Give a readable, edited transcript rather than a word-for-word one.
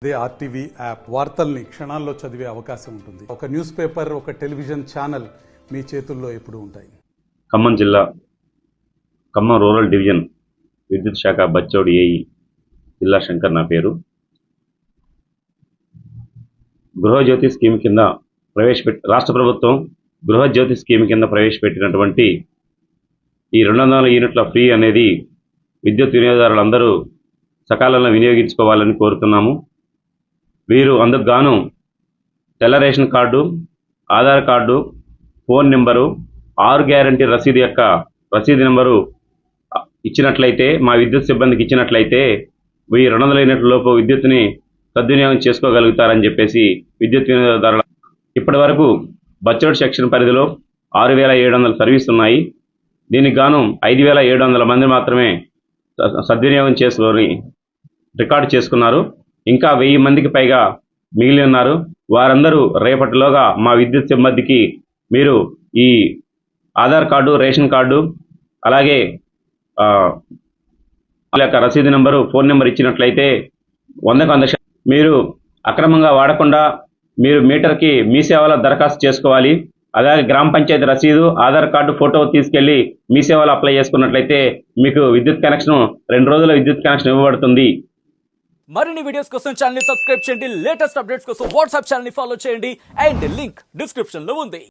అదే RTV app వార్తల్ని క్షణాల్లో చదివే అవకాశం ఉంటుంది. ఒక న్యూస్ పేపర్, ఒక టెలివిజన్ ఛానల్ మీ చేతుల్లో ఎప్పుడూ ఉంటాయి. ఖమ్మం జిల్లా ఖమ్మం రూరల్ డివిజన్ విద్యుత్ శాఖ బచ్చోడి ఏఈ జిల్లా శంకర్ నా పేరు. గృహజ్యోతి స్కీమ్ కింద రాష్ట్ర ప్రభుత్వం గృహజ్యోతి స్కీమ్ కింద ప్రవేశపెట్టినటువంటి ఈ 200 యూనిట్ల ఫ్రీ అనేది విద్యుత్ వినియోగదారులందరూ సకాలంలో వినియోగించుకోవాలని కోరుతున్నాము. వీరు అందుకు గాను తెల్ల ration card, Aadhaar card, phone number, 6 guarantee రసీదు యొక్క రసీదు నెంబరు ఇచ్చినట్లయితే, మా విద్యుత్ సిబ్బందికి ఇచ్చినట్లయితే ఈ 200 యూనిట్ల లోపు విద్యుత్ని సద్వినియోగం చేసుకోగలుగుతారని చెప్పేసి విద్యుత్ వినియోగదారుల ఇప్పటి వరకు బచ్చోడ్ సెక్షన్ పరిధిలో 6,700 సర్వీస్ ఉన్నాయి. దీనికి గాను 5,700 మంది మాత్రమే సద్వినియోగం చేసుకొని రికార్డు చేసుకున్నారు. ఇంకా 1000 మందికి పైగా మిగిలి ఉన్నారు. వారందరూ రేపటిలోగా మా విద్యుత్ సిబ్బందికి మీరు ఈ ఆధార్ కార్డు, రేషన్ కార్డు, అలాగే యొక్క రసీదు నెంబరు, ఫోన్ నెంబర్ ఇచ్చినట్లయితే 100% మీరు అక్రమంగా వాడకుండా మీరు మీటర్కి మీ సేవలో దరఖాస్తు చేసుకోవాలి. అలాగే గ్రామ పంచాయతీ రసీదు, ఆధార్ కార్డు ఫోటో తీసుకెళ్లి మీ సేవలో అప్లై చేసుకున్నట్లయితే మీకు విద్యుత్ కనెక్షన్ 2 రోజుల విద్యుత్ కనెక్షన్ ఇవ్వబడుతుంది. మరిన్ని వీడియోస్ కోసం ఛానల్ ని సబ్స్క్రైబ్ చేయండి. లేటెస్ట్ అప్డేట్స్ కోసం వాట్సాప్ ఛానల్ ని ఫాలో చేయండి. అండ్ లింక్ డిస్క్రిప్షన్ లో ఉంది.